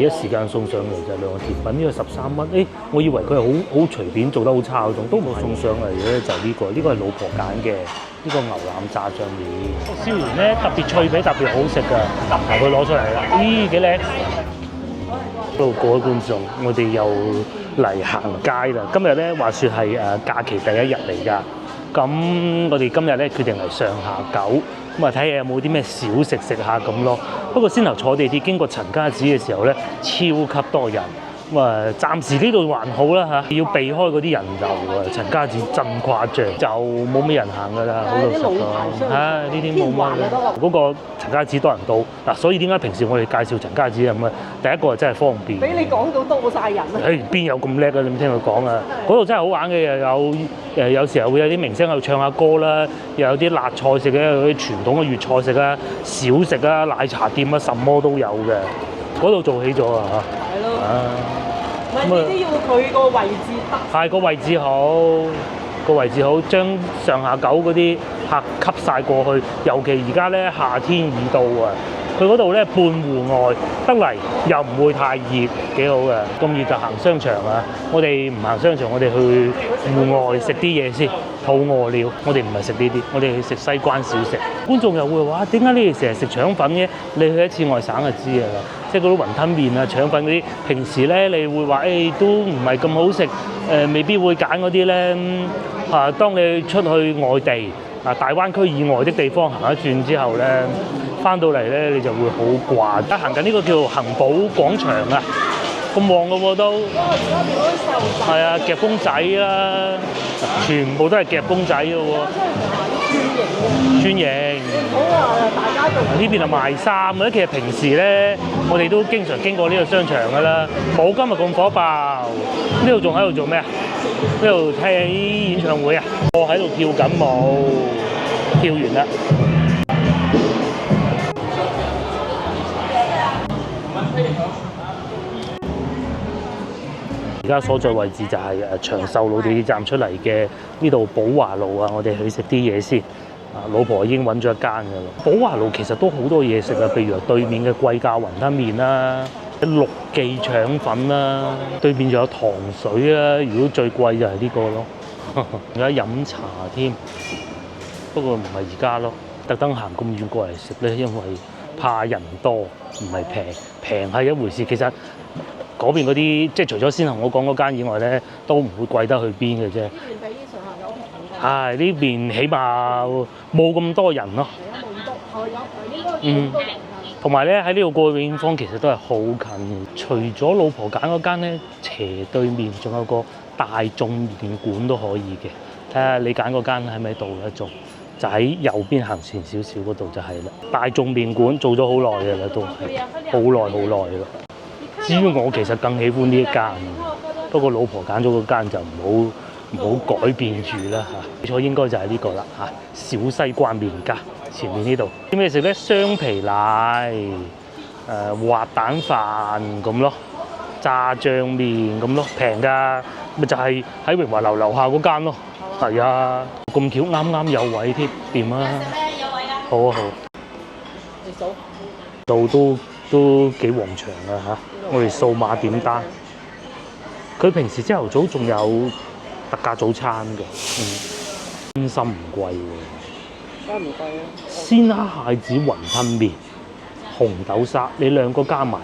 一時間送上嚟就兩個甜品，呢個13蚊。我以為佢係好隨便做得好差嗰種，都冇送上嚟嘅，就呢個係老婆揀嘅呢個牛腩炸醬麵。燒完咧特別脆皮，特別好食㗎。嗱，佢攞出嚟啦，咦幾靚！各位觀眾，我哋又嚟行街啦。今日咧話説係假期第一日嚟㗎。咁我哋今日咧決定嚟上下九，咁啊睇下有冇啲咩小食食下咁咯。不過先頭坐地鐵經過陳家祠嘅時候咧，超級多人。咁啊，暫時呢度還好啦嚇，要避開嗰啲人流啊。陳家祠真誇張，就冇咩人行㗎啦，好老實講。呢啲冇乜嘅。嗰個陳家祠多人到嗱，所以點解平時我哋介紹陳家祠咁啊？第一個真係方便。俾你講到多晒人啊！邊有咁叻啊？你唔聽佢講啊？嗰度真係好玩嘅，又有時候會有啲明星喺度唱下歌啦，又有啲辣菜食嘅，有啲傳統嘅粵菜食啊、小食啊、奶茶店啊，什麼都有嘅。嗰度做起咗啊嚇。係咯。唔係，呢啲要佢個位置得。係個位置好，個位置好，將上下九嗰啲客吸晒過去。尤其而家咧夏天已到啊，佢嗰度咧半戶外得嚟又唔會太熱，幾好嘅。咁熱就行商場啊！我哋唔行商場，我哋去戶外食啲嘢先。肚餓了，我哋唔係食呢啲，我哋去食西關小食。觀眾又會話：點解你哋成日食腸粉嘅？你去一次外省就知㗎啦。即係嗰啲雲吞麵啊、腸粉嗰啲，平時咧你會話都唔係咁好食，未必會揀嗰啲咧。當你出去外地大灣區以外的地方行一轉之後咧，翻到嚟咧你就會好掛。而家行緊呢個叫恆寶廣場啊！咁旺嘅喎都，係啊，夾公仔啦，全部都係夾公仔嘅喎，轉型。好啊，大家做。呢邊係賣衫嘅，其實平時咧，我哋都經常經過呢個商場㗎啦，冇今日咁火爆。呢度仲喺度做咩啊？呢度睇演唱會啊！我喺度跳緊舞，跳完啦。而家所在位置就係長壽路地鐵站出嚟嘅呢度寶華路啊！我哋去食啲嘢先。老婆已經揾咗一間㗎啦。寶華路其實都好多嘢食啊，譬如話對面嘅貴價雲吞麵啦、六記腸粉啦，對面仲有糖水啦。如果最貴就係呢個咯。而家飲茶添，不過唔係而家咯。特登行咁遠過嚟食咧，因為怕人多，唔係平係一回事。其實嗰邊嗰啲即係除咗先頭我講嗰間以外咧，都唔會貴得去邊嘅啫。呢邊起碼冇咁多人咯。同埋咧喺呢度過永芳其實都係好近。除咗老婆揀嗰間咧，斜對面仲有個大眾麵館都可以嘅。睇下你揀嗰間喺咪度咧？仲就喺右邊行前少少嗰度就係啦。大眾麵館做咗好耐嘅啦，都係好耐啦。至於我其實更喜歡呢一間，不過老婆揀咗嗰間就唔好改變住啦嚇。冇錯，應該就係呢個啦嚇。小西關麵家前面呢度啲咩食咧？雙皮奶、滑蛋飯咁咯，炸醬麵咁咯，平㗎，咪就係喺榮華樓樓下嗰間咯。係啊，咁巧啱有位添，掂啊！好啊好。你數度都幾旺場啊嚇！我哋數碼點單，佢平時朝頭早仲有特價早餐嘅，真心唔貴喎。梗係唔貴啊！鮮蝦蟹子雲吞麵、紅豆沙，你兩個加埋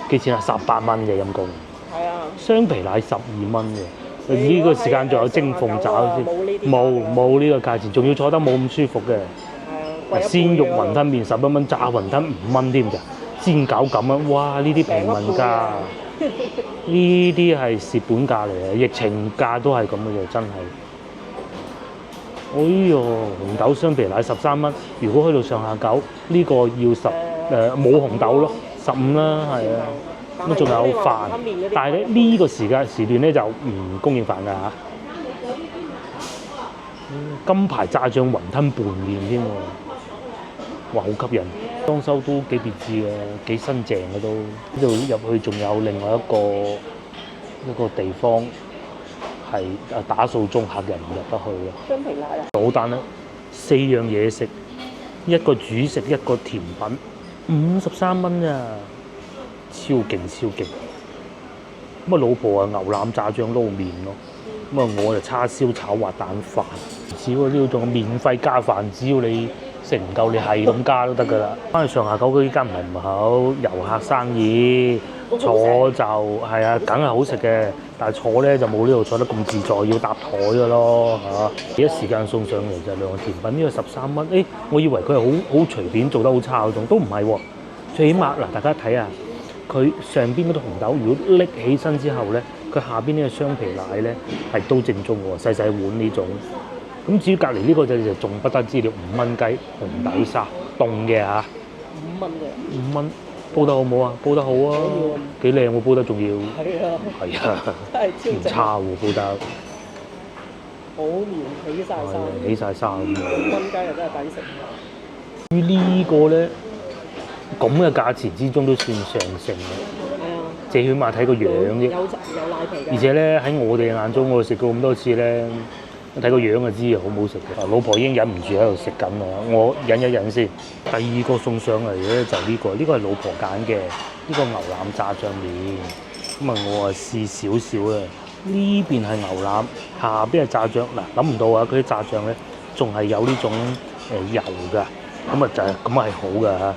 幾錢啊？18蚊嘅陰公。係啊。雙皮奶12蚊嘅。呢個時間仲有蒸鳳爪先，冇呢個價錢，仲要坐得冇咁舒服嘅。係啊。鮮肉雲吞麵11蚊，炸雲吞5蚊添㗎。煎餃咁啊！哇！呢啲平民價，呢啲係蝕本價嚟嘅，疫情價都係咁嘅啫，真係。哎呦，紅豆雙皮奶13蚊，如果去到上下九，呢個要冇紅豆咯，15啦，係啊。咁仲有飯，但係咧呢個時段咧就唔供應飯㗎嚇。金牌炸醬雲吞拌麵添喎，哇！好吸引。裝修都幾別致嘅，幾新淨嘅都。呢度入去仲有另外一個地方係打掃中，客人唔入得去嘅。雙皮奶啊！好單啦，4樣嘢食，一個主食，一個甜品，53蚊咋，超超勁超勁。咁啊，老婆啊牛腩炸醬撈麵咯，咁啊我就叉燒炒滑蛋飯。只要呢度仲有免費加飯，只要你食唔夠，你係咁加都得㗎啦。翻去上下九嗰間唔係好遊客生意，坐就係啊，梗係好食嘅。但係坐咧就冇呢度坐得咁自在，要搭台㗎咯嚇。一時間送上嚟就兩個甜品，呢個13蚊。我以為佢係好隨便做得好差嗰種，都唔係喎。最起碼嗱，大家睇下佢上邊嗰啲紅豆，如果拎起身之後咧，佢下邊呢個雙皮奶咧係都正宗喎，細細碗呢種。咁至於隔離呢個就仲不得之了，5蚊雞紅底沙凍嘅嚇5蚊嘅。5蚊煲得好唔好啊？煲得好啊，幾靚喎，煲得仲要。係啊，係啊，真係超正。唔差喎，煲得。好綿起晒衫。起晒沙咁樣。 5蚊雞又真係抵食。於呢個咧咁嘅價錢之中都算上乘嘅，係啊。最起碼睇個樣啫。有奶皮嘅。而且咧喺我哋眼中，我食過咁多次咧，睇個樣就知好唔好食嘅。老婆已經忍唔住喺度食緊啦，我忍一忍先。第二個送上嚟咧就呢個係老婆揀嘅呢個牛腩炸醬麵。咁啊，我啊試少少啦。呢邊係牛腩，下邊係炸醬。嗱，諗唔到啊！佢啲炸醬咧仲係有呢種油㗎。咁啊就係咁係好㗎嚇。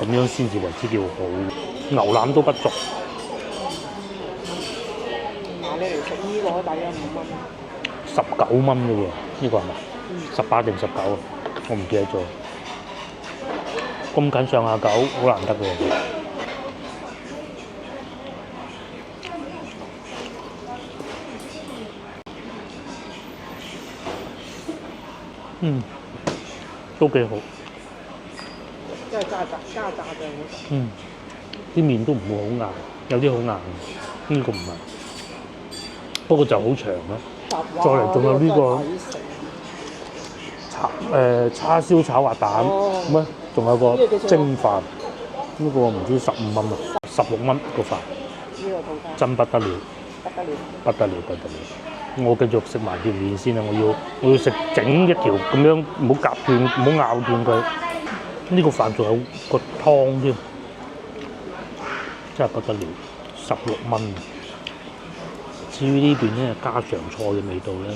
咁樣先至為之叫好。牛腩都不足。嗱，你嚟食呢個大約5蚊。19蚊啫喎，呢個係咪？18定19啊？我唔記得咗。咁近上下九，好難得嘅。都幾好。即係加炸醬。啲麵都唔會好硬，有啲好硬，呢個唔係。不過就好長咯。再嚟仲有呢個叉燒炒滑蛋，咁啊仲有個蒸飯，呢個唔知15蚊啊，16蚊個飯，呢個套餐真不得了，不得了。不得了，不得了！我繼續食埋條麵先啊！我要食整一條咁樣，唔好夾斷，唔好咬斷佢。呢個飯仲有個湯添，真係不得了，16蚊。至於呢邊咧家常菜嘅味道咧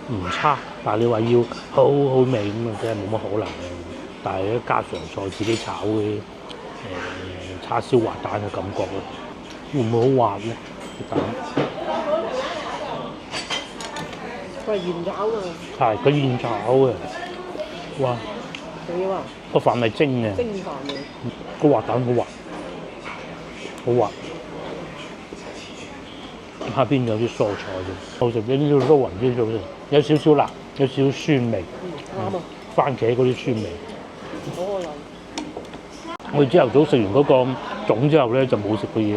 唔差，但係你話要好好味咁啊，真係冇乜可能嘅。但係咧家常菜自己炒嘅叉燒滑蛋嘅感覺咧，會唔會好滑咧？蛋佢係現炒㗎。係佢現炒嘅，哇！仲要啊！個飯係蒸嘅，蒸飯嘅。個滑蛋好滑，好滑。下邊有啲蔬菜嘅，好食啲呢個撈勻啲好食，有少少辣，有少少酸味。啱啊！番茄嗰啲酸味。好可能。我哋朝頭早食完嗰個粽之後咧，就冇食過嘢，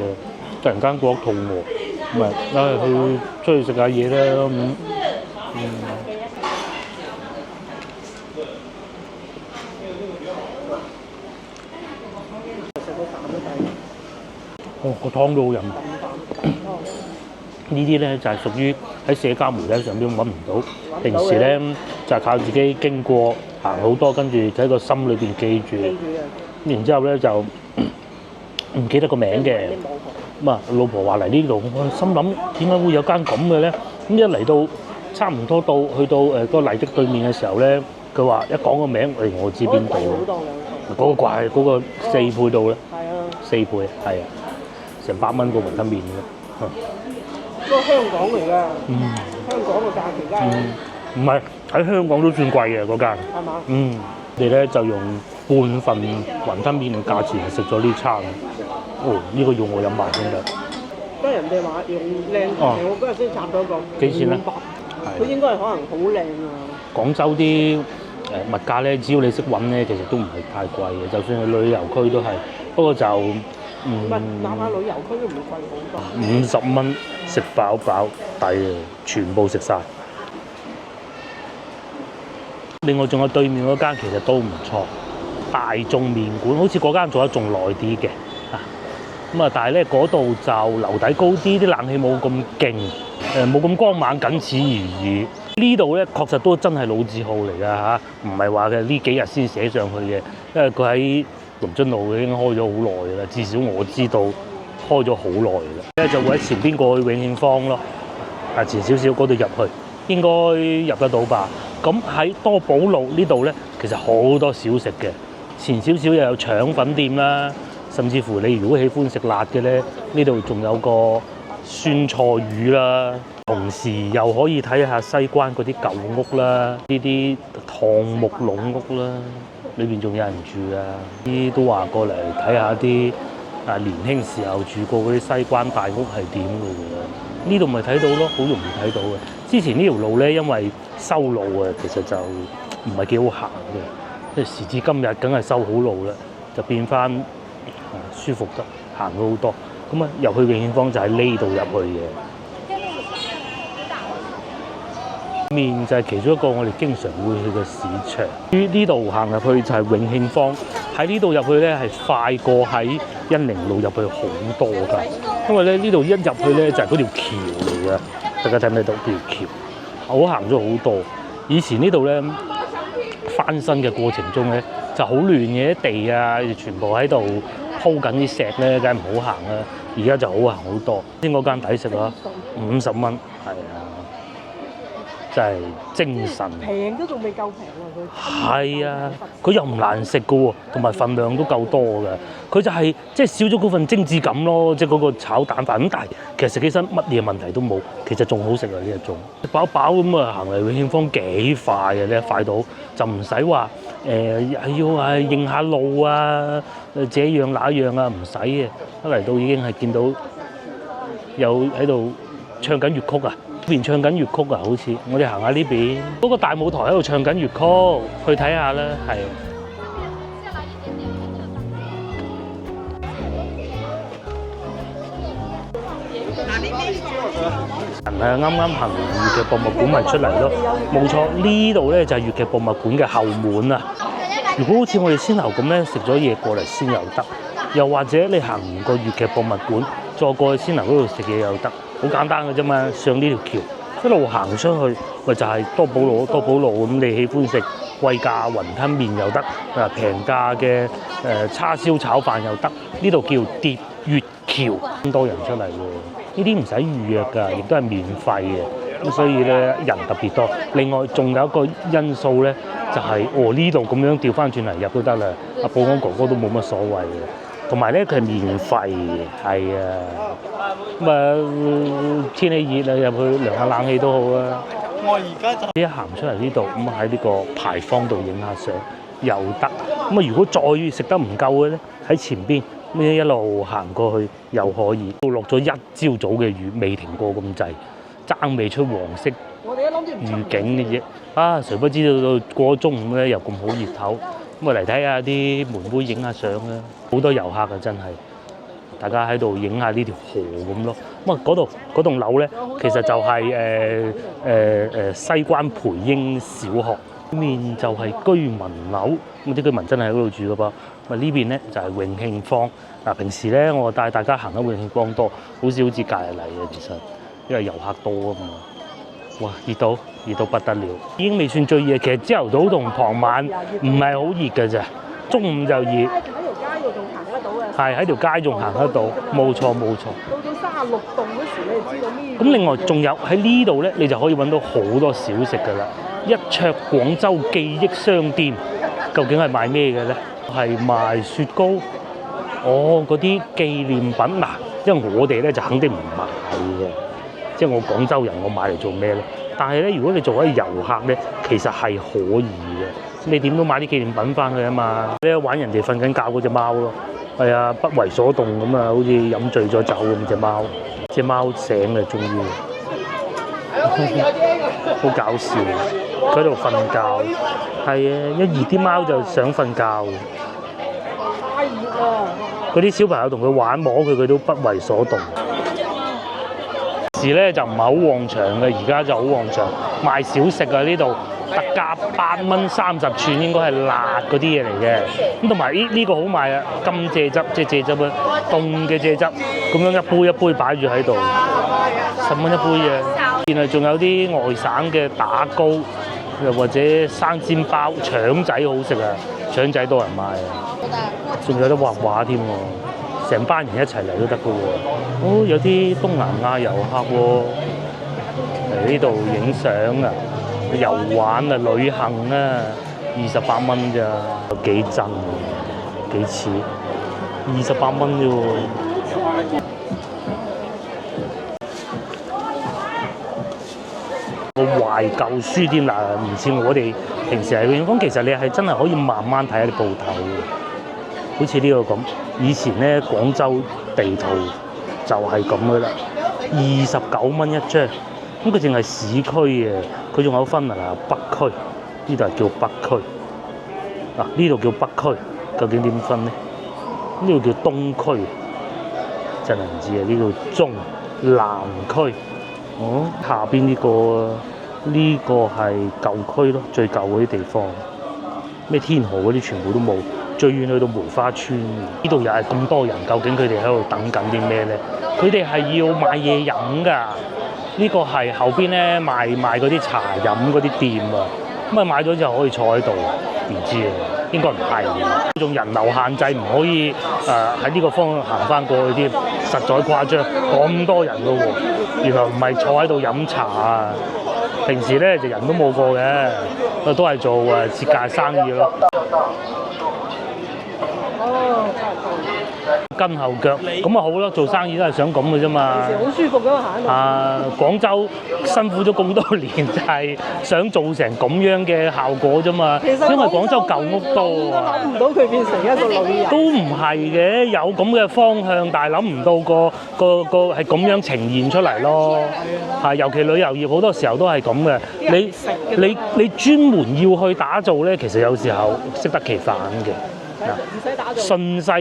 突然間覺得肚餓，咪去出去食下嘢啦咁。食到飯都抵。哦，個湯都好飲。呢啲咧就係屬於喺社交媒體上邊揾唔到，平時咧就係靠自己經過行好多，跟住喺個心裏邊記住，然之後咧就唔記得個名嘅。咁啊，老婆話嚟呢度，我心諗點解會有間咁嘅咧？咁一嚟到差唔多去到嗰個麗的對面嘅時候咧，佢話一講個名，我知邊度。嗰個怪嗰個4倍到咧。係啊。4倍係啊，成8蚊個雲吞麵嘅。嗰個香港嚟㗎，香港嘅價錢梗係。唔係喺香港都算貴嘅嗰間。係嘛？我哋咧就用半份雲吞麵嘅價錢食咗呢餐。呢個要我飲埋先得。跟人哋話用靚嘅，我嗰日先插咗個。幾錢咧？佢應該係可能好靚啊。廣州啲物價咧，只要你識揾咧，其實都唔係太貴嘅。就算去旅遊區都係，不過就唔係，哪怕旅遊區都唔會貴好多。50蚊食飽飽抵啊！全部食晒。另外仲有對面嗰間其實都唔錯，大眾麵館，好似嗰間做得仲耐啲嘅咁啊！但係咧嗰度就樓底高啲，啲冷氣冇咁勁，冇咁光猛，僅此而已。呢度咧確實都真係老字號嚟㗎嚇，唔係話嘅呢幾日先寫上去嘅，因為佢喺龍津路已經開咗好耐㗎啦，至少我知道開咗好耐㗎啦。咧就會喺前邊過去永慶坊咯，前少少嗰度入去應該入得到吧。咁喺多寶路呢度咧，其實好多小食嘅，前少少又有腸粉店啦，甚至乎你如果喜歡食辣嘅咧，呢度仲有個酸菜魚啦。同時又可以睇下西關嗰啲舊屋啦，呢啲唐木籠屋啦，裏邊仲有人住啊！啲都話過嚟睇下啲年輕時候住過嗰啲西關大屋係點嘅喎。呢度咪睇到咯，好容易睇到嘅。之前呢條路咧，因為修路啊，其實就唔係幾好行嘅。即係時至今日，梗係修好路啦，就變翻舒服得行咗好多。咁啊，入去永慶坊就喺呢度入去嘅。面就係其中一個我哋經常會去嘅市場。呢度行入去就係永慶坊，喺呢度入去咧係快過喺恩寧路入去好多㗎。因為咧呢度一入去咧就係嗰條橋嚟㗎，大家睇唔睇到條橋？我行咗好多。以前呢度咧翻新嘅過程中咧就好亂嘅，啲地啊全部喺度鋪緊啲石咧，梗係唔好行啦。而家就好行好多。先嗰間抵食啦，50蚊，係啊。真係精神，平都仲未夠平喎佢。係啊，佢又唔難食嘅喎，同埋份量都夠多嘅。佢就係即係少咗嗰份精緻感咯，即係嗰個炒蛋飯咁。但係其實食起身乜嘢問題都冇，其實仲好食啊呢一種。飽飽咁啊，行嚟永慶坊幾快嘅咧，快到就唔使話要認下路啊，這樣那樣啊，唔使嘅。一嚟到已經係見到有喺度唱緊粵曲啊！呢邊唱緊粵曲啊，好似我哋行下呢邊嗰個大舞台喺度唱緊粵曲，去睇下啦，係。啱啱行粵劇博物館咪出嚟咯，冇錯，呢度咧就係粵劇博物館嘅後門啊。如果好似我哋先頭咁咧，食咗嘢過嚟先又得，又或者你行完個粵劇博物館，再過去先頭嗰度食嘢又得。好簡單嘅啫嘛，上呢條橋一路行出去，咪就係多寶路。多寶路咁，你喜歡食貴價雲吞麵又得，平價嘅叉燒炒飯又得。呢度叫疊月橋，咁多人出嚟喎。呢啲唔使預約㗎，亦都係免費嘅。咁所以咧人特別多。另外仲有一個因素咧，就係呢度咁樣調翻轉嚟入都得啦。阿保安哥哥都冇乜所謂嘅。同埋咧，佢係免費嘅，係啊。咁啊，天氣熱啊，入去涼下冷氣都好啊。我而家就一行出嚟呢度，咁喺呢個牌坊度影下相又得。咁啊，如果再食得唔夠嘅咧，喺前邊咁一路行過去又可以。都落咗一朝早嘅雨，未停過咁滯，爭未出黃色預警嘅啫。啊，誰不知道過咗中午咧，又咁好熱頭。咁啊嚟睇下啲妹妹影下相啦，好多遊客啊真係，大家喺度影下呢條河咁咯。咁啊嗰棟樓咧，其實就係西關培英小學，面就係居民樓，咁啲居民真係喺嗰度住噶噃。咁啊呢邊咧就係永慶坊。嗱平時咧我帶大家行得永慶坊多，好似假日嚟嘅其實，因為遊客多啊嘛。哇！熱到不得了，已經未算最熱。其實朝頭早同傍晚唔係好熱嘅咋，中午就熱。喺條街度仲行得到嘅。係喺條街仲行得到，冇錯。到咗36度嗰時，你就知道咩？咁另外仲有喺呢度咧，你就可以揾到好多小食㗎啦。一桌廣州記憶商店，究竟係賣咩嘅咧？係賣雪糕。嗰啲紀念品嗱，因為我哋咧就肯定唔買嘅。即係我廣州人，我買嚟做咩咧？但係咧，如果你做一遊客咧，其實係可以嘅。你點都買啲紀念品翻去啊嘛！你玩人哋瞓緊覺嗰隻貓咯，係啊，不為所動咁啊，好似飲醉咗酒咁隻貓。隻貓醒啦，終於，好搞笑。佢喺度瞓覺，係啊，一熱啲貓就想瞓覺。太熱啦！嗰啲小朋友同佢玩摸佢，佢都不為所動。時咧就唔係好旺場嘅，而家就好旺場，賣小食啊！呢度特價8蚊30串，應該係辣嗰啲嘢嚟嘅。咁同埋呢個好賣啊，金蔗汁即係蔗汁啊，凍嘅蔗汁，咁樣一杯一杯擺住喺度，10蚊一杯嘅。原來仲有啲外省嘅打糕，又或者生煎包、腸仔好食啊，腸仔多人買啊。仲有得畫畫添喎，成班人一齊嚟都得嘅喎。哦，有啲東南亞遊客喎，嚟呢度影相啊、遊玩啊、旅行啊，28蚊咋，幾真幾似，28蚊啫喎。個懷舊書店嗱，唔似我哋平時喺永豐，其實你係真係可以慢慢睇下啲鋪頭嘅，好似呢個咁。以前咧廣州地圖就係咁嘅啦，29蚊一張。咁佢淨係市區嘅，佢仲有分啊北區，呢度係叫北區。嗱，呢度叫北區，究竟點分咧？呢度叫東區，真係唔知啊！呢度中南區。哦，下邊呢個呢個係舊區咯，最舊嗰啲地方，咩天河嗰啲全部都冇，最遠去到梅花村。呢度又係咁多人，究竟佢哋喺度等緊啲咩咧？佢哋係要買嘢飲㗎。呢個係後邊咧賣嗰啲茶飲嗰啲店啊，咁啊買咗之後可以坐喺度，唔知啊，應該唔係。仲人流限制唔可以喺呢個方向行翻過去添，實在誇張，咁多人㗎喎。原來唔係坐喺度飲茶啊！平時咧就人都冇過嘅，都係做設計生意咯。跟後腳咁啊好咯，做生意都係想咁嘅啫嘛。好舒服咁行啊！廣州辛苦咗咁多年，就係想做成咁樣嘅效果啫嘛。因為廣州舊屋多啊。諗唔到佢變成一個旅遊。都唔係嘅，有咁嘅方向，但係諗唔到個係咁樣呈現出嚟咯。係，尤其旅遊業好多時候都係咁嘅。你專門要去打造咧，其實有時候適得其反嘅。順勢而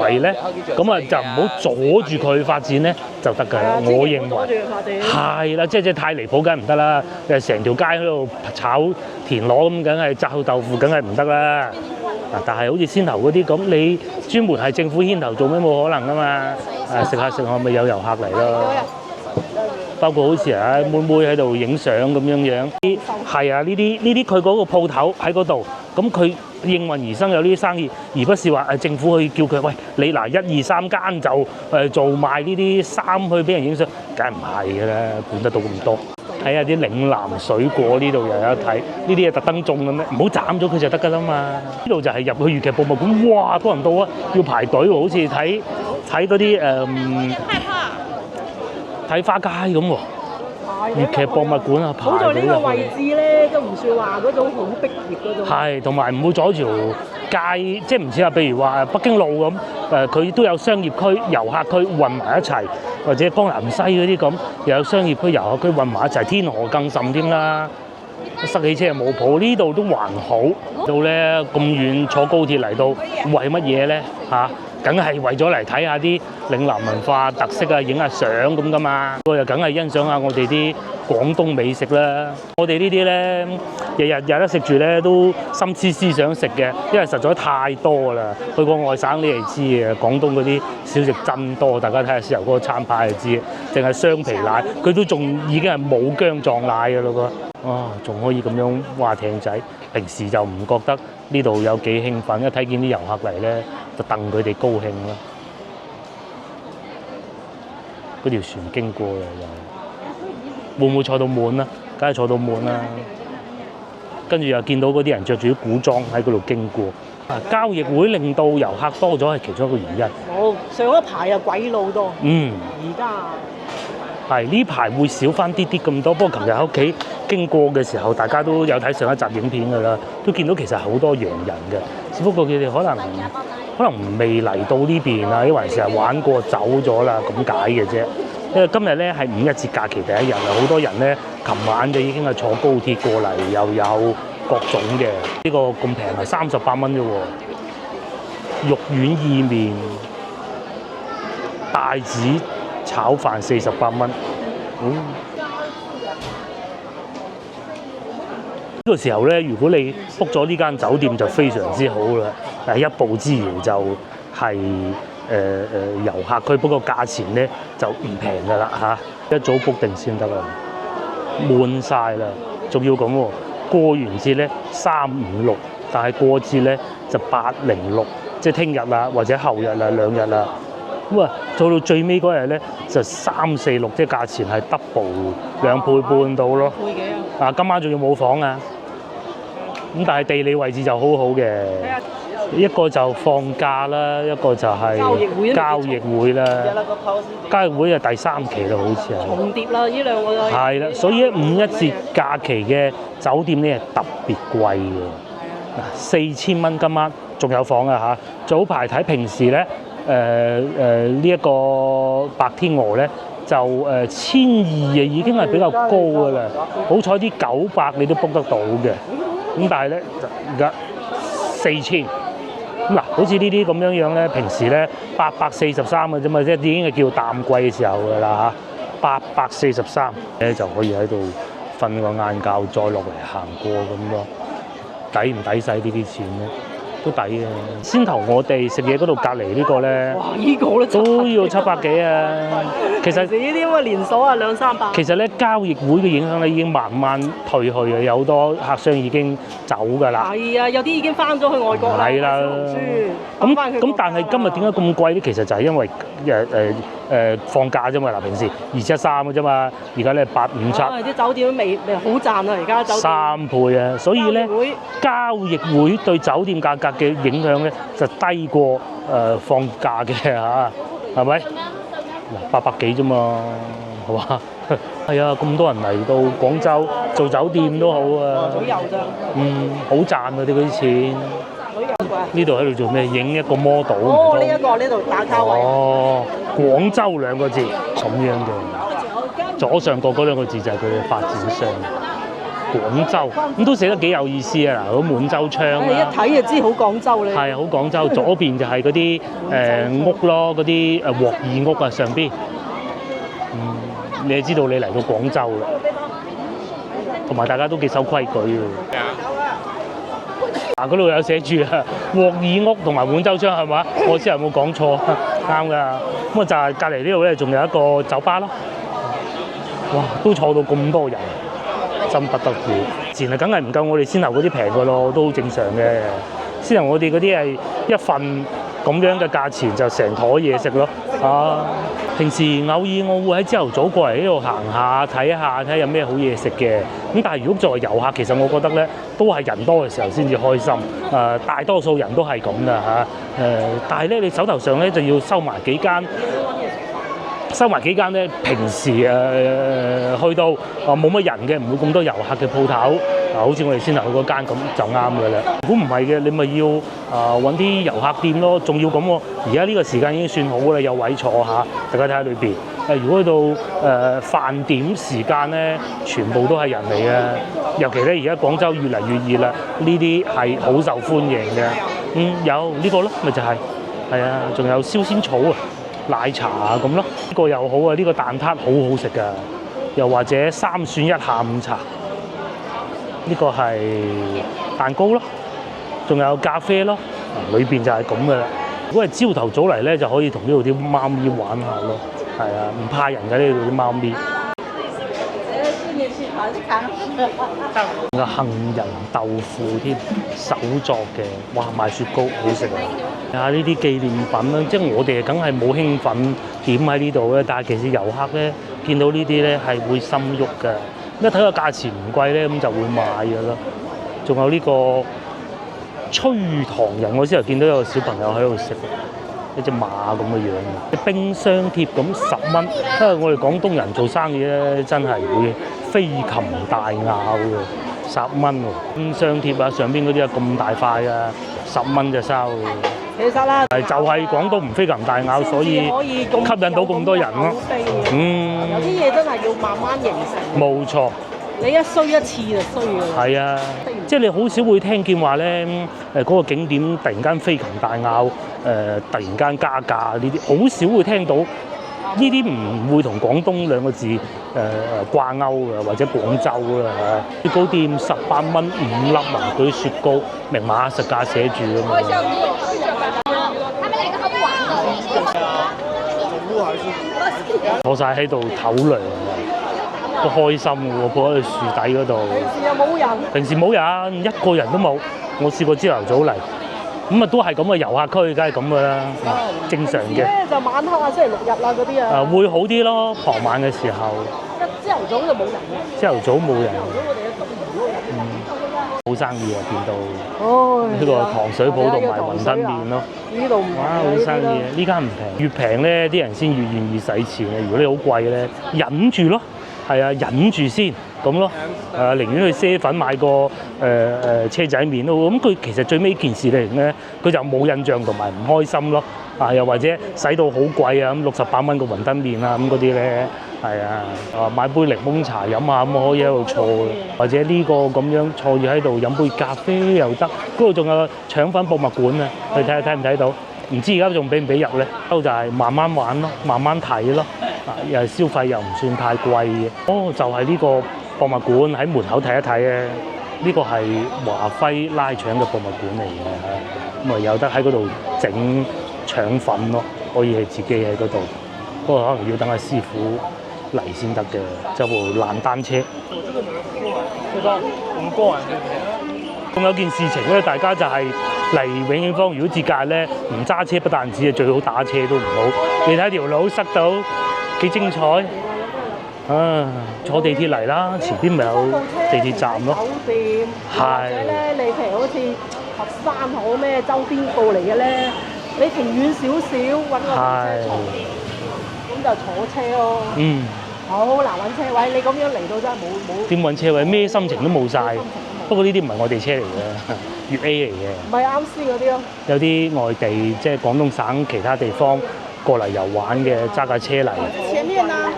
為咧，咁啊就唔好阻住佢發展咧就得㗎啦。我認為係啦，即係太離譜梗係唔得啦。誒成條街喺度炒田螺咁，梗係炸豆腐，梗係唔得啦。嗱，但係好似先頭嗰啲咁，你專門係政府牽頭做咩冇可能㗎嘛？食下咪有遊客嚟咯。包括好似妹妹喺度影相咁樣，係啊，呢啲佢嗰個鋪頭喺嗰度，咁佢應運而生有呢啲生意，而不是話政府去叫佢喂，你嗱1、2、3間就做賣呢啲衫去俾人影相，梗係唔係嘅啦，管得到咁多。睇下啲嶺南水果呢度又有得睇，呢啲嘢特登種嘅咩？唔好斬咗佢就得㗎啦嘛。呢度就係入去粵劇博物館，哇多人到啊，要排隊喎，好似睇嗰啲睇花街咁喎，粵劇博物館啊，排隊入去。好在呢個位置咧，都唔算話嗰種好逼熱嗰種。係，同埋唔會阻住條街，即係唔似話，譬如話北京路咁，佢都有商業區、遊客區混埋一齊，或者江南西嗰啲咁，又有商業區、遊客區混埋一齊，天河更甚添啦。塞汽車又冇譜，呢度都還好。到咧咁遠坐高鐵嚟到，為乜嘢咧嚇？梗係為咗嚟睇下啲嶺南文化特色啊，影下相咁噶嘛。我又梗係欣賞下我哋啲廣東美食啦。我哋呢啲咧，日日有得食住咧，都心思思想食嘅，因為實在太多啦。去過外省你係知嘅，廣東嗰啲小食真多。大家睇下豉油嗰個餐牌就知，淨係雙皮奶，佢都仲已經係冇薑撞奶嘅咯噃。啊，仲可以咁樣劃艇仔，平時就唔覺得呢度有幾興奮，一睇見啲遊客嚟咧，就戥佢哋高興啦。嗰條船經過啦又，會唔會坐到滿啊？梗係坐到滿啦。跟住又見到嗰啲人着住啲古裝喺嗰度經過。交易會令到遊客多咗係其中一個原因。冇，上一排又鬼佬多。而家。係呢排會少翻啲咁多，不過琴日喺屋企經過嘅時候，大家都有睇上一集影片㗎啦，都見到其實好多洋人嘅，只不過佢哋可能未嚟到呢邊啊，因為成日玩過走咗啦咁解嘅啫。因為今日咧係5一節假期第一日啊，好多人咧琴晚就已經係坐高鐵過嚟，又有各種嘅。呢個咁平係38蚊啫喎，肉丸意麵、帶子炒飯48蚊。呢個時候咧，如果你 book 咗呢間酒店就非常之好啦。一步之遙就係遊客區，不過價錢咧就唔平㗎啦嚇，一早 book 定先得啦。滿晒啦，仲要咁喎，過完節咧356，但係過節咧就806，即係聽日啦，或者後日啦，2日啦。咁啊，做到最尾嗰日咧，就3、4、6，即係價錢係 double 2倍半到咯。倍幾啊？啊，今晚仲要冇房啊！咁但係地理位置就好好嘅，一個就放假啦，一個就係交易會啦。交易會係第3期啦，好似係。重疊啦，呢兩個都係啦，所以5、1節假期嘅酒店咧係特別貴嘅。4000蚊今晚仲有房啊嚇！早排睇平時咧，呢一個白天鵝咧就1200啊，已經係比較高㗎啦。好彩啲900你都 book 得到嘅，咁但係咧而家4000。咁嗱，好似呢啲咁樣咧，平時咧843嘅啫嘛，即係已經係叫淡季嘅時候㗎啦嚇。843咧就可以喺度瞓個晏覺，再落嚟行過咁咯。抵唔抵使呢啲錢咧？都抵嘅。先頭我哋食嘢嗰度隔離呢個咧，哇！依個都要700幾啊。其實呢啲咁嘅連鎖啊，200、300。其實咧，交易會嘅影響咧已經慢慢退去嘅，有好多客商已經走㗎啦。係啊，有啲已經翻咗去外國啦。係啦。咁但係今日點解咁貴咧？其實就係因為放假啫嘛。嗱，平時273嘅啫嘛，而家咧857。啲酒店都未好賺啊！而家酒店3倍啊！所以咧，交易會對酒店價格嘅影響咧就低過放假嘅嚇，係咪？嗱，800幾啫嘛，係嘛？係啊，咁多人嚟到廣州做酒店都好啊。旅遊咋？好賺啊！佢啲錢。呢度喺度做咩？影一個 model。哦，呢度打卡位。哦，廣州2個字咁樣嘅，左上角嗰2個字就係佢嘅發展商。廣州咁都寫得幾有意思啊！嗱，嗰滿洲窗啦，一睇就知好廣州咧。係好廣州，左邊就係嗰啲屋咯，嗰啲鑊耳屋啊上邊。你就知道你嚟到廣州啦，同埋大家都幾守規矩嘅。嗰度有寫住啊，鑊耳屋同埋滿洲窗係嘛？我知有冇講錯？啱㗎。咁啊就係隔離呢度咧，仲有一個酒吧咯。哇！都坐到咁多人。真不得了，錢啊梗係唔夠我哋先頭嗰啲平嘅咯，都好正常嘅。先頭我哋嗰啲係一份咁樣嘅價錢就成枱嘢食咯。平時偶爾我會喺朝頭早過嚟呢度行下睇下有咩好嘢食嘅。咁但係如果作為遊客，其實我覺得咧都係人多嘅時候先至開心。大多數人都係咁㗎嚇。但係咧你手頭上咧就要收埋幾間咧，平時去到冇乜人嘅，唔會咁多遊客嘅鋪頭，好似我哋先頭去嗰間咁就啱㗎啦。如果唔係嘅，你咪要揾啲遊客店咯，仲要咁喎。而家呢個時間已經算好啦，有位坐下，大家睇下裏邊。如果去到飯點時間咧，全部都係人嚟嘅。尤其咧，而家廣州越嚟越熱啦，呢啲係好受歡迎嘅。有呢個咯，咪就係啊，仲有燒仙草啊。奶茶啊咁咯，呢個又好啊，呢個蛋撻好好食㗎，又或者3選1下午茶，呢個係蛋糕咯，仲有咖啡咯，裏邊就係咁㗎啦。如果係朝頭早嚟咧，就可以同呢度啲貓咪玩下咯，係啊，唔怕人㗎呢度啲貓咪。個杏仁豆腐添，手作嘅，哇！賣雪糕好食啊！呢啲紀念品啦，即係我哋梗係冇興奮點喺呢度咧，但係其實遊客咧見到呢啲咧係會心喐㗎。一睇個價錢唔貴咧，咁就會買㗎啦。仲有呢個吹糖人，我先頭見到有個小朋友喺度食一隻馬咁嘅樣，冰箱貼咁10蚊，因為我哋廣東人做生意咧真係會飛禽大咬嘅，10蚊喎。冰箱貼啊，上邊嗰啲啊咁大塊啊，10蚊就收。其實啦，就係廣東唔飛禽大咬，所以吸引到咁多人咯。有啲嘢真係要慢慢形成。冇錯。你一衰一次就衰㗎啦。係啊，即係你好少會聽見話咧，嗰個景點突然間飛禽大咬，突然間加價呢啲，好少會聽到。呢啲唔會同廣東2個字掛鈎嘅，或者廣州啦嚇。雪糕店18蚊5粒啊，嗰啲雪糕明碼實價寫住㗎嘛。坐晒喺度唞涼啊，都開心嘅喎，坐喺樹底嗰度。平時又冇人。平時冇人，一個人都冇。我試過朝頭早嚟，咁啊都係咁嘅遊客區，梗係咁噶啦，正常嘅。咧就晚黑啊，星期六日啊嗰啲啊。會好啲咯，傍晚嘅時候。朝頭早就冇人嘅。朝頭早冇人。朝頭早我哋嘅金魚嗰個人。好生意啊，變到。哦。呢個糖水鋪同埋雲吞麵咯。呢度唔平。哇，好生意啊！呢間唔平，越平咧，啲人先越願意使錢嘅。如果你好貴咧，忍住咯。係啊，忍住先咁咯。寧願去7-Eleven買個車仔麵咯。咁佢其實最尾件事嚟咧，佢就冇印象同埋唔開心咯。又或者使到好貴啊，咁68蚊個雲吞麵啊，咁嗰啲咧，係啊，買杯檸檬茶飲下咁可以喺度坐嘅，或者呢個咁樣坐住喺度飲杯咖啡又得。嗰度仲有腸粉博物館啊，去睇下睇唔睇到？唔知而家仲俾唔俾入咧？就係慢慢玩咯，慢慢睇咯。又係消費又唔算太貴嘅。哦，就係呢個博物館喺門口睇一睇咧。呢個係華輝拉腸嘅博物館嚟嘅，咁啊有得喺嗰度整腸粉咯，可以係自己喺嗰度。不過可能要等阿師傅嚟先得嘅，就部爛單車。咁有件事情咧，大家就係嚟永慶坊，如果節假日咧唔揸車不但止，最好打車都唔好。你睇條路塞到幾精彩啊！坐地鐵嚟啦，前邊咪有地鐵站咯。酒店，或者咧，你譬如好似佛山好咩周邊過嚟嘅咧，你停遠少少揾個車坐，咁就坐車咯。好難揾車位，你咁樣嚟到真係冇。點揾車位？咩心情都冇晒。不過呢啲唔係我哋車嚟嘅，粵 A 嚟嘅。唔係啱先嗰啲咯。有啲外地即係廣東省其他地方過嚟遊玩嘅，揸架車嚟。前面啊，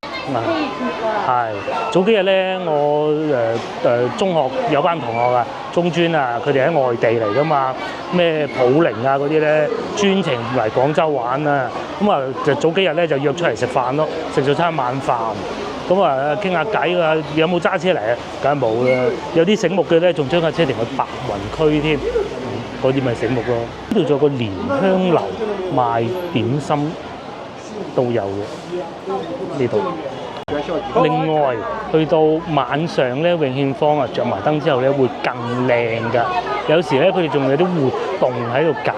係早幾日咧，我中學有班同學啊，中專啊，佢哋喺外地嚟噶嘛，咩普寧啊嗰啲咧，專程嚟廣州玩啊，咁啊就早幾日咧就約出嚟食飯咯，食咗餐晚飯，咁啊傾下偈啊，有冇揸車嚟啊？梗係冇啦，有啲醒目嘅咧，仲將架車停去白雲區添，嗰啲咪醒目咯。呢度仲有個蓮香樓賣點心都有嘅呢度。另外，去到晚上咧，永慶坊啊着埋燈之後咧，會更靚㗎。有時咧，佢哋仲有啲活動喺度搞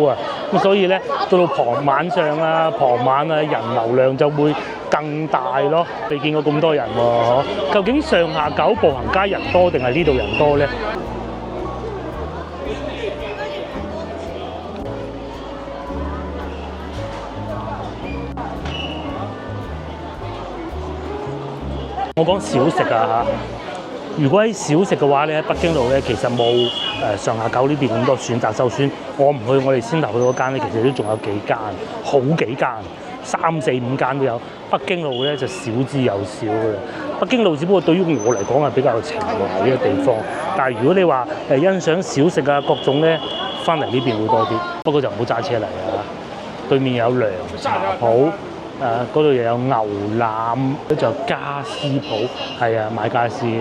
啊，咁所以咧，到晚上啊、傍晚啊，人流量就會更大咯。未見過咁多人喎，究竟上下九步行街人多定係呢度人多咧？我講小食啊嚇，如果喺小食嘅話咧，喺北京路咧其實冇上下九呢邊咁多選擇。就算我唔去，我哋先頭去嗰間咧，其實都仲有幾間，好幾間，3、4、5間都有。北京路咧就少之又少嘅。北京路只不過對於我嚟講係比較有情懷嘅地方，但係如果你話欣賞小食啊各種咧，翻嚟呢邊會多啲。不過就唔好揸車嚟啊！對面有涼茶鋪。嗰度又有牛腩，仲有家私鋪，係啊，買家私嘅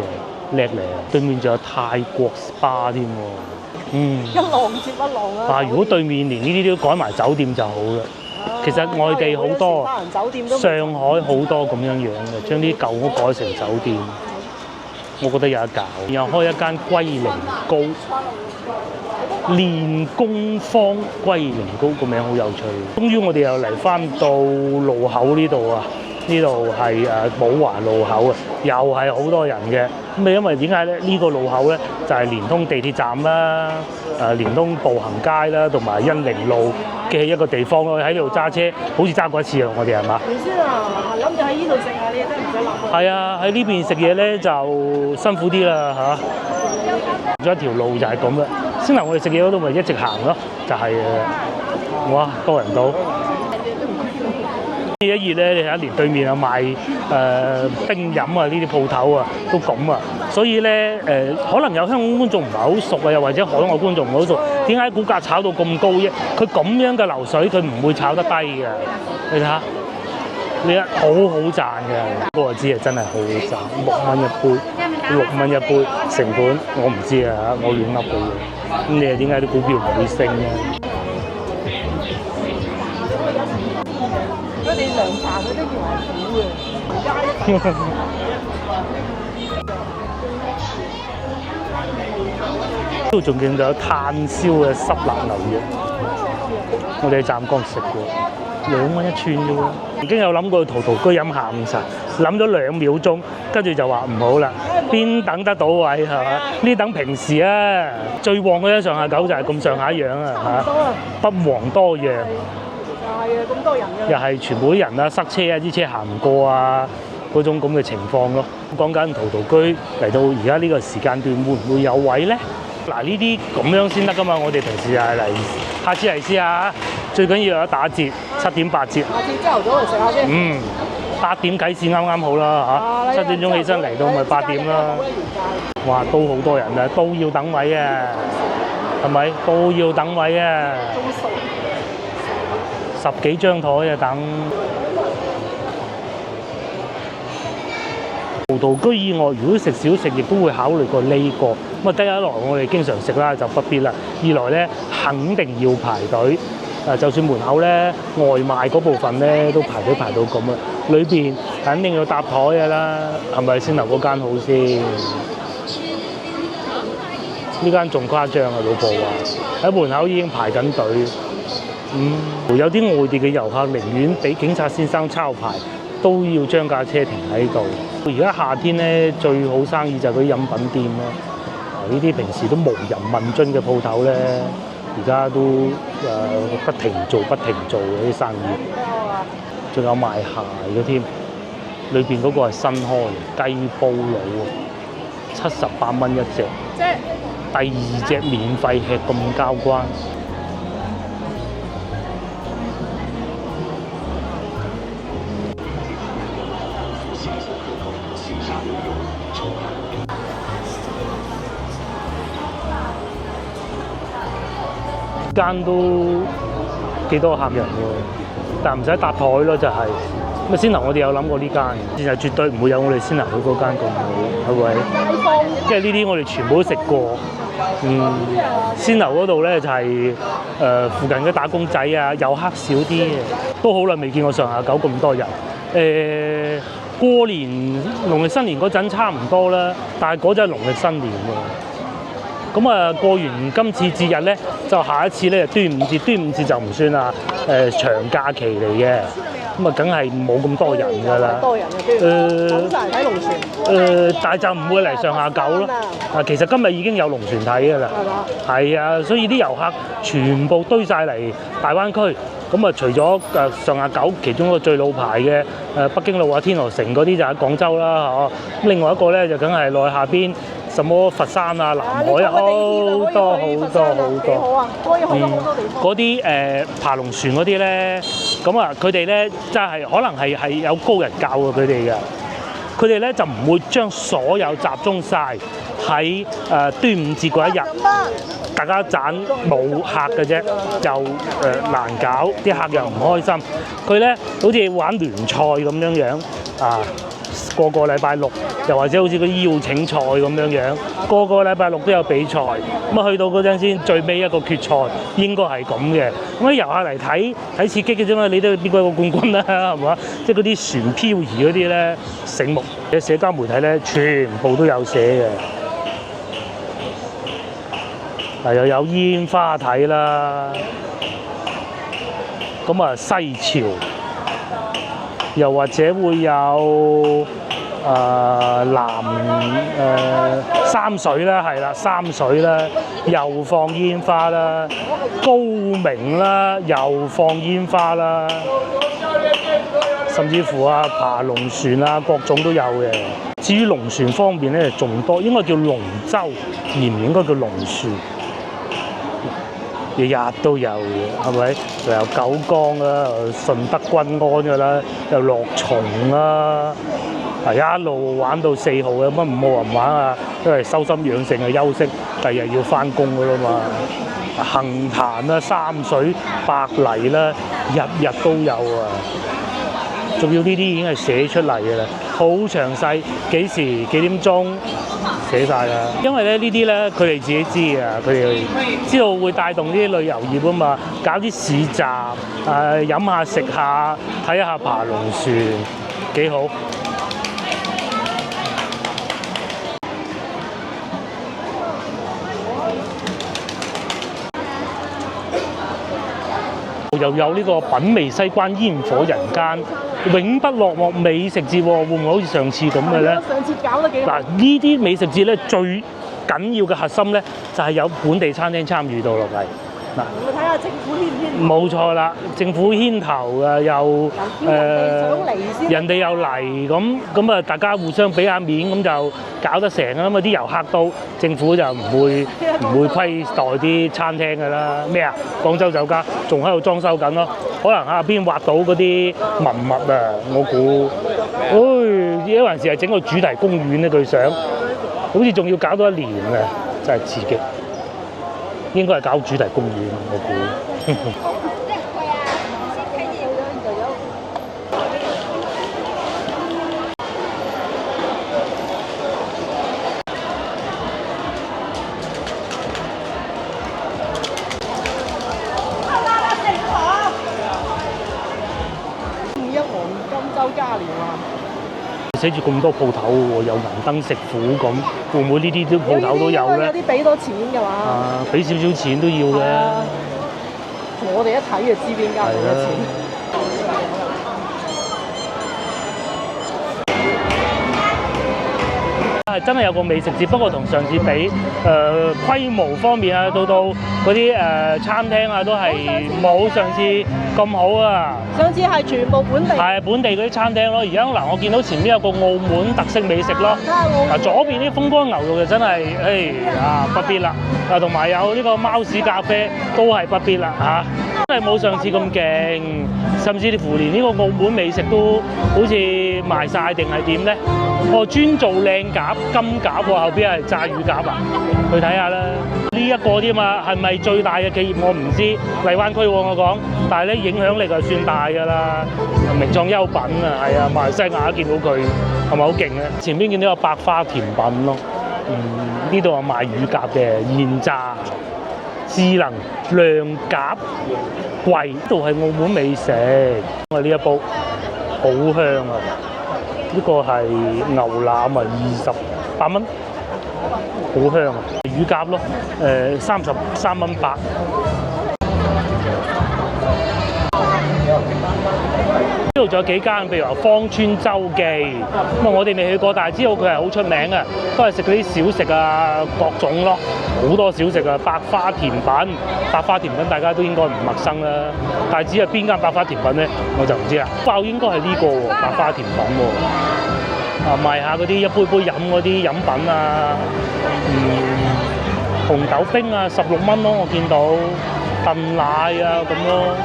叻嚟啊！對面仲有泰國 SPA 添喎，一浪接一浪啊！但係如果對面連呢啲都改埋酒店就好啦。其實外地好多，上海好多咁樣嘅，將啲舊屋改成酒店，我覺得有得搞。然後開一間龜苓膏。練功坊龜苓膏個名好有趣，終於我哋又嚟翻到路口呢度啊！呢度係寶華路口啊，又係好多人嘅。咁因為點解咧？呢個路口咧就係連通地鐵站啦、連通步行街啦，同埋恩寧路嘅一個地方咯。喺呢度揸車，好似揸過一次啊！我哋係嘛？原先啊，諗住喺呢度食下，你真係唔使諗啊！係啊，喺呢邊食嘢咧就辛苦啲啦嚇。仲有一條路就係咁啦。先頭我哋食嘢嗰度咪一直行咯，就係哇多人到。熱一熱咧，你睇下連對面啊賣冰飲啊呢啲鋪頭啊都咁啊，所以咧可能有香港觀眾唔係好熟啊，又或者海外觀眾唔係好熟，點解股價炒到咁高啫？佢咁樣嘅流水，佢唔會炒得低嘅。你睇下，你好好賺嘅，我就知啊，真係好好賺，6蚊一杯，6蚊一杯成本我唔知啊，我亂噏嘅嘢。咁你又點解啲股票唔會升咧？佢哋涼茶佢都叫係苦嘅，加一都仲見到有炭燒嘅濕辣牛肉，我哋喺湛江食過，2蚊一串啫喎。已經有諗過去陶陶居飲下午茶，諗咗2秒鐘，跟住就話唔好啦，邊等得到位係嘛？呢等平時啊，最旺嗰啲上下九就係咁上下樣啊嚇，不遑多讓。係啊，咁多人㗎。又係全部啲人啊，塞車啊，啲車行唔過啊，嗰種咁嘅情況咯。講緊陶陶居嚟到而家呢個時間段，會唔會有位咧？嗱，呢啲咁樣先得噶嘛，我哋平時係嚟，下次嚟試下，最緊要有得打折，7點8折。下次朝頭早嚟食下先。8點計線啱啱好啦嚇，7點鐘起身嚟到咪8點啦。哇，都好多人啊，都要等位啊，係咪？都要等位啊。10幾張台啊等。陶陶居以外，如果食小食，亦都會考慮過呢個。咁啊，第一來我哋經常食啦，就不必啦；二來咧，肯定要排隊。就算門口咧外賣嗰部分咧都排隊排到咁啊，裏邊肯定要搭台㗎啦，係咪先頭嗰間好先？呢間仲誇張啊！老婆話喺門口已經排緊隊。有啲外地嘅遊客寧願俾警察先生抄牌，都要將架車停喺度。而家夏天咧最好生意就係嗰啲飲品店咯。呢啲平時都無人問津嘅鋪頭咧，而家都不停做嗰啲生意。仲有賣鞋嘅添，裏邊嗰個係新開嘅雞煲佬，78蚊一隻。第2隻免費吃咁交關。間都幾多客人喎，但唔使搭台咯，就係咁先頭我哋有諗過呢間，其實絕對唔會有我哋先頭去嗰間咁好，係咪？因為呢啲我哋全部都食過。先頭嗰度咧就係附近嘅打工仔啊，遊客少啲嘅，都好耐未見過上下九咁多人。過年農曆新年嗰陣差唔多啦，但係嗰陣係農曆新年喎。咁啊，過完今次節日咧，就下一次咧就端午節。端午節就唔算啦，長假期嚟嘅，咁啊，梗係冇咁多人㗎啦。多人嘅，走曬睇龍船。但係就唔會嚟上下九咯。其實今日已經有龍船睇㗎啦。係嘛？係啊，所以啲遊客全部堆晒嚟大灣區。咁啊，除咗上下九其中一個最老牌嘅北京路啊、天河城嗰啲就喺廣州啦，嗬。另外一個咧就梗係落去下邊。什麼佛山啊、南海啊，好多好多好多。好啊，可以去到好多地方。嗰啲爬龍船嗰啲咧，咁啊，佢哋咧真係可能係有高人教過佢哋嘅。佢哋咧就唔會將所有集中晒喺端午節嗰一日，大家盞冇客嘅啫，又難搞，啲客又唔開心。佢咧好似玩聯賽咁樣啊。個禮拜6，又或者好似個邀請賽咁樣，個禮拜6都有比賽。咁啊，去到嗰陣先最尾一個決賽，應該係咁嘅。咁啲遊客嚟睇刺激嘅啫嘛，你都邊個有個冠軍啦，係嘛？即係嗰啲船漂移嗰啲咧，醒目嘅社交媒體咧，全部都有寫嘅。又有煙花睇啦，咁啊西樵。又或者會有三水啦，係啦，三水啦，又放煙花啦，高明啦，又放煙花啦，甚至乎爬龍船啊，各種都有嘅。至於龍船方面咧，仲多，應該叫龍舟，而唔應該叫龍船。日日都有嘅，係咪？又有九江啦，順德均安㗎啦，又落松啦，一路玩到4號嘅，乜5號唔玩啊？因為修心養性啊，休息，第日要翻工㗎啦嘛。杏壇啦、三水、白泥啦，日日都有啊。仲要呢啲已經係寫出嚟嘅啦，好詳細，幾時幾點鐘寫晒啦。因為咧呢啲咧佢哋自己知啊，佢哋知道會帶動啲旅遊業啊嘛，搞啲市集，飲下食下，睇下爬龍船，幾好。又有呢個品味西關煙火人間，永不落幕美食節喎，會唔會好似上次咁嘅咧？上次搞得幾好。嗱，呢啲美食節咧最緊要嘅核心咧就係有本地餐廳參與到落嚟。嗱，我睇下政府牽唔牽頭？冇錯啦，政府牽頭啊，又人哋又嚟咁啊，大家互相俾下面咁就搞得成啊嘛！啲遊客到，政府就唔會虧待啲餐廳㗎啦。咩啊？廣州酒家仲喺度裝修緊咯，可能下邊挖到嗰啲文物啊，我估，有陣時係整個主題公園咧，佢想，好似仲要搞多1年啊，真係刺激。應該係搞主題公園，我估。5一黃金週嘉年華。寫住咁多鋪頭喎，有銀燈食府咁，會唔會呢啲鋪頭都有咧？有啲俾多錢嘅話，俾少少錢都要嘅。我哋一睇就知邊間俾咗錢。係真係有個美食節，不過同上次比，規模方面啊，到嗰啲餐廳啊，都係冇上次咁好啊。上次係全部本地。係本地嗰啲餐廳咯。而家嗱，我見到前面有個澳門特色美食咯。嗱，左邊啲風乾牛肉就真係，不必啦。同埋有呢個貓屎咖啡都係不必啦嚇。真係冇上次咁勁，甚至乎連呢個澳門美食都好似賣晒定係點咧？專做靚鴿、金鴿喎，後邊係炸乳鴿啊！去睇下啦，呢一個添嘛，係咪最大嘅企業我唔知，荔灣區喎我講，但係咧影響力就算大㗎啦，名創優品啊，係啊，馬來西亞見到佢係咪好勁咧？前邊見到有百花甜品咯，呢度係賣乳鴿嘅現炸。智能亮鴿貴，呢度係澳門美食。呢一煲好香啊！呢個係牛腩啊，28蚊，好香啊！乳鴿咯，33蚊8。呢度仲有幾間，譬如話芳村周記，我哋未去過，但係知道佢係好出名嘅，都係食嗰啲小食啊，各種咯，好多小食啊，百花甜品大家都應該唔陌生啦。但係至於邊間百花甜品咧，我就唔知啦。爆應該係呢個喎，百花甜品喎，賣下嗰啲一杯杯飲嗰啲飲品啊，紅豆冰啊16蚊咯，我見到燉奶啊咁咯，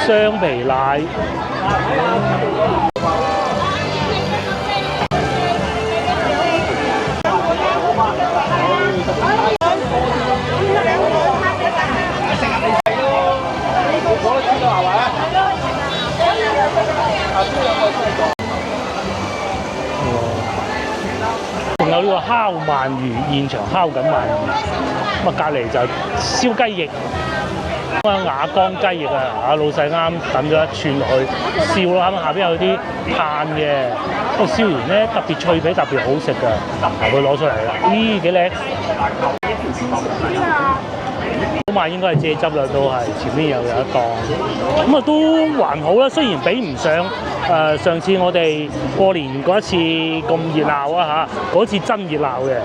雙皮奶。仲有呢個烤鰻魚，現場烤緊鰻魚，隔離就燒雞翼。雅江雞翼啊！老細啱抌咗一串落去燒咯，下邊有啲炭嘅，不過燒完咧特別脆皮，特別好食㗎。佢攞出嚟啦，咦幾靚！好賣應該係蔗汁啦，都係前面又有一檔，咁啊都還好啦。雖然比唔上上次我哋過年嗰一次咁熱鬧啊嚇，嗰次真熱鬧嘅，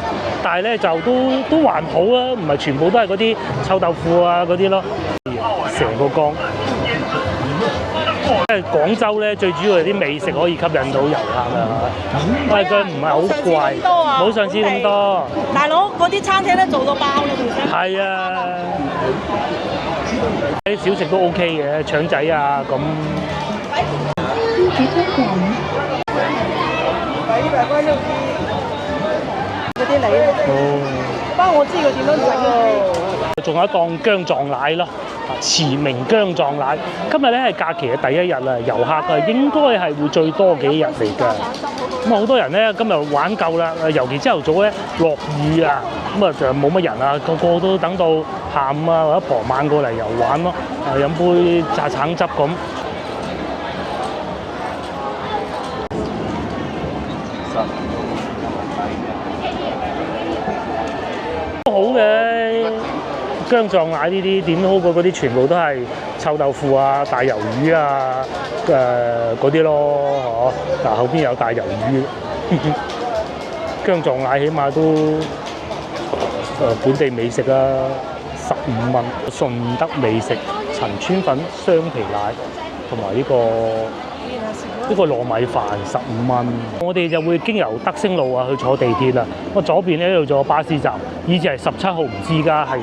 但係咧就都還好啊，唔係全部都係嗰啲臭豆腐啊嗰啲咯。成個江，因為廣州咧最主要係啲美食可以吸引到遊客啊，因為佢唔係好貴，冇上次咁多。大佬嗰啲餐廳都做到爆啦，係啊，啲小食都 OK 嘅，腸仔啊咁。嗰啲你不過我知佢點樣整咯。仲有一檔薑撞奶咯，慈明薑撞奶。今日咧係假期嘅第一日啦，遊客啊應該係會最多幾日嚟㗎。咁啊好多人咧今日玩夠啦，尤其朝頭早咧落雨啊，咁啊就冇乜人啊，個個都等到下午啊或者傍晚過嚟遊玩咯，飲杯榨橙汁咁。都好嘅。薑撞奶呢啲點都好過嗰啲，全部都係臭豆腐啊、大魷魚啊嗰啲咯，嗬。嗱後邊有大魷魚，薑撞奶起碼都本地美食啊，15蚊。順德美食陳村粉雙皮奶同埋呢個糯米飯15蚊。我哋就會經由德星路啊去坐地鐵啦。我左邊呢度仲有巴士站，以前係17號，唔知而家係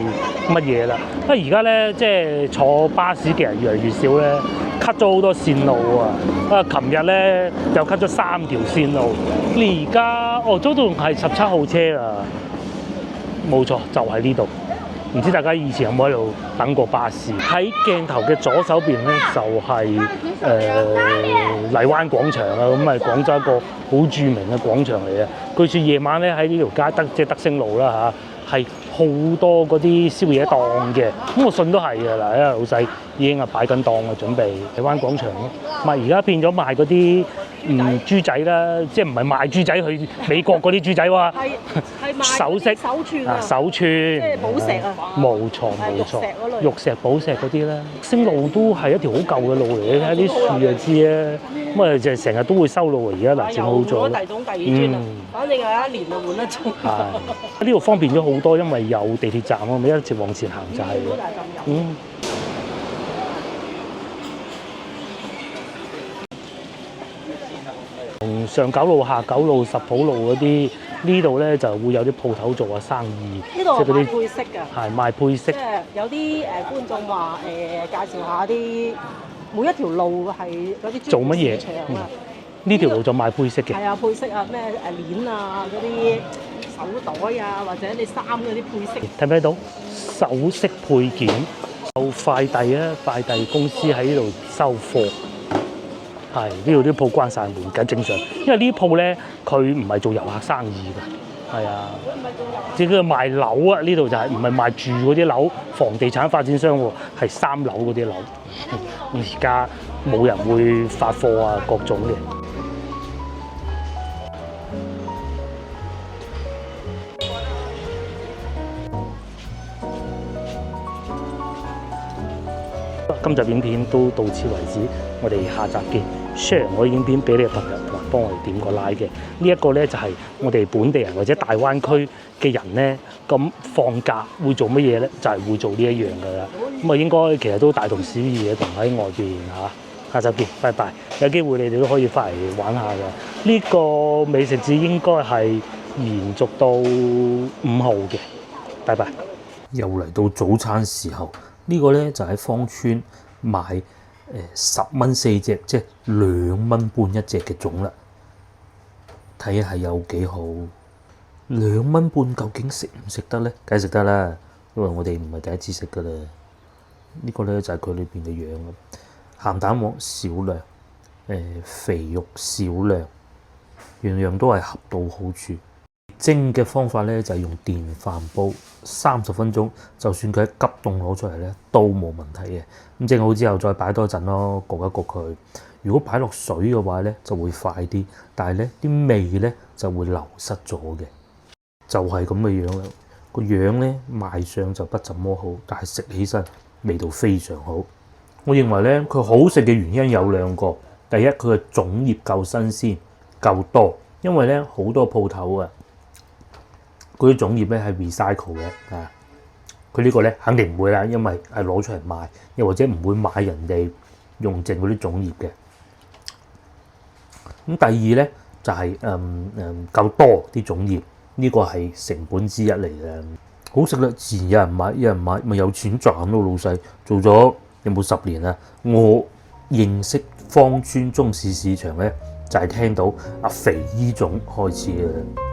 乜嘢啦。因為而家咧即係坐巴士嘅人越嚟越少咧，cut 咗好多線路啊！琴日咧又 cut 咗3條線路。你而家都仲係17號車啊！冇錯，就喺呢度。唔知大家以前有冇喺度等過巴士？喺鏡頭嘅左手邊咧，就係荔灣廣場啊，咁係廣州一個好著名嘅廣場嚟嘅。據說夜晚咧喺呢條街即係德星路啦嚇，係好多嗰啲宵夜檔嘅。咁我信都係嘅嗱，因為老細已經係擺緊檔啊，準備荔灣廣場咯。而家變咗賣嗰啲豬仔啦，即係唔係賣豬仔去美國嗰啲豬仔喎？係賣首飾、手串，即係寶石啊！冇錯，玉石、寶石嗰啲啦。星路都係一條好舊嘅路嚟嘅，睇啲樹就知啦。咁就成日都會修路啊！而家嗱整好咗。第種第二磚啊，反正係一年就換一種。係呢度方便咗好多，因為有地鐵站啊，咪一直往前行就係。上九路、下九路、十甫路嗰啲，呢度咧就會有啲鋪頭做下生意。呢度係賣配飾㗎。係賣配飾。即係有啲觀眾話介紹下啲每一條路係嗰啲做乜嘢？呢條路就賣配飾嘅。係啊，配飾啊，咩鏈啊，嗰啲手袋啊，或者你衫嗰啲配飾。睇唔睇到首飾配件？有快遞啊，快遞公司喺呢度收貨。係呢度啲鋪關晒門，梗正常。因為呢啲鋪咧，佢唔係做遊客生意㗎，係啊，即係佢賣樓啊。呢度就係唔係賣住嗰啲樓，房地產發展商喎，係3樓嗰啲樓。而家冇人會發貨啊，各種嘅。今集影片都到此為止，我哋下集見。share 我影片俾你嘅朋友，同埋幫我哋點個 like 嘅。呢一個咧就係我哋本地人或者大灣區嘅人咧，咁放假會做乜嘢咧？就係會做呢一樣㗎啦。咁啊應該其實都大同小異嘅，同喺外邊嚇。下集見，拜拜。有機會你哋都可以翻嚟玩下㗎。呢個美食節應該係延續到5號嘅。拜拜。又嚟到早餐時候，呢個咧就喺芳村買10蚊4隻，即係2蚊半一隻嘅粽啦。睇下有幾好，2蚊半究竟食唔食得咧？梗係食得啦，因為我哋唔係第一次食噶啦。呢個咧就係佢裏邊嘅樣啦。鹹蛋黃少量，肥肉少量，樣樣都係恰到好處。蒸嘅方法咧就係用電飯煲，30分鐘，就算佢喺急凍攞出嚟咧都冇問題嘅。咁蒸好之後再擺多陣咯，焗一焗佢。如果擺落水嘅話咧就會快啲，但係咧啲味咧就會流失咗嘅。就係咁嘅樣啦，個樣咧賣相就不怎麼好，但係食起身味道非常好。我認為咧佢好食嘅原因有2個，第一佢嘅粽葉夠新鮮夠多，因為咧好多鋪頭啊。嗰啲粽葉咧係 recycle 嘅啊，佢呢個咧肯定唔會啦，因為係攞出嚟賣，又或者唔會買人哋用剩嗰啲粽葉嘅。咁第二咧就係夠多啲粽葉，呢個係成本之一嚟嘅。好食啦，自然有人買，咪有錢賺咯。老細做咗有冇10年啊？我認識芳村中市市場咧，就係聽到阿肥姨粽開始嘅。